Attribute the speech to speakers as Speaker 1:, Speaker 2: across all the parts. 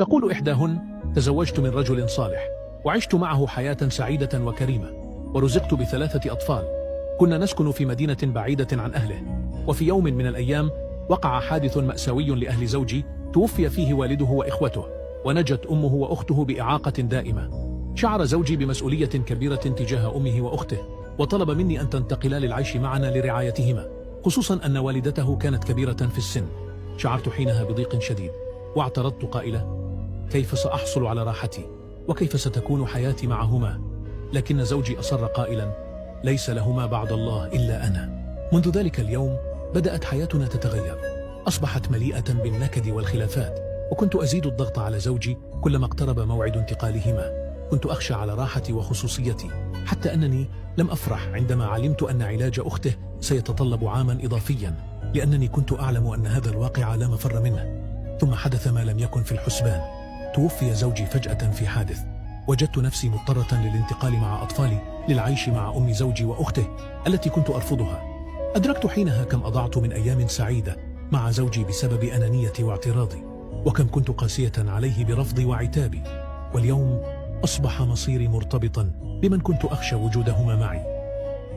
Speaker 1: تقول إحداهن: تزوجت من رجل صالح وعشت معه حياة سعيدة وكريمة، ورزقت ب3 أطفال. كنا نسكن في مدينة بعيدة عن أهله، وفي يوم من الأيام وقع حادث مأساوي لأهل زوجي، توفي فيه والده وإخوته، ونجت أمه وأخته بإعاقة دائمة. شعر زوجي بمسؤولية كبيرة تجاه أمه وأخته، وطلب مني أن تنتقلا للعيش معنا لرعايتهما، خصوصا أن والدته كانت كبيرة في السن. شعرت حينها بضيق شديد، واعترضت قائلة: كيف سأحصل على راحتي؟ وكيف ستكون حياتي معهما؟ لكن زوجي أصر قائلا: ليس لهما بعد الله إلا أنا. منذ ذلك اليوم بدأت حياتنا تتغير، أصبحت مليئة بالنكد والخلافات، وكنت أزيد الضغط على زوجي كلما اقترب موعد انتقالهما. كنت أخشى على راحتي وخصوصيتي، حتى أنني لم أفرح عندما علمت أن علاج أخته سيتطلب عاما إضافيا، لأنني كنت أعلم أن هذا الواقع لا مفر منه. ثم حدث ما لم يكن في الحسبان، توفي زوجي فجأة في حادث. وجدت نفسي مضطرة للانتقال مع أطفالي للعيش مع أم زوجي وأخته التي كنت أرفضها. أدركت حينها كم أضعت من أيام سعيدة مع زوجي بسبب أنانيتي واعتراضي، وكم كنت قاسية عليه برفضي وعتابي. واليوم أصبح مصيري مرتبطا بمن كنت أخشى وجودهما معي.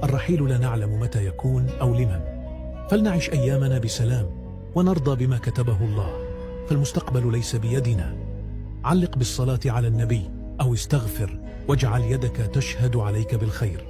Speaker 1: الرحيل لا نعلم متى يكون أو لمن، فلنعش أيامنا بسلام ونرضى بما كتبه الله، فالمستقبل ليس بيدنا. علق بالصلاة على النبي أو استغفر، واجعل يدك تشهد عليك بالخير.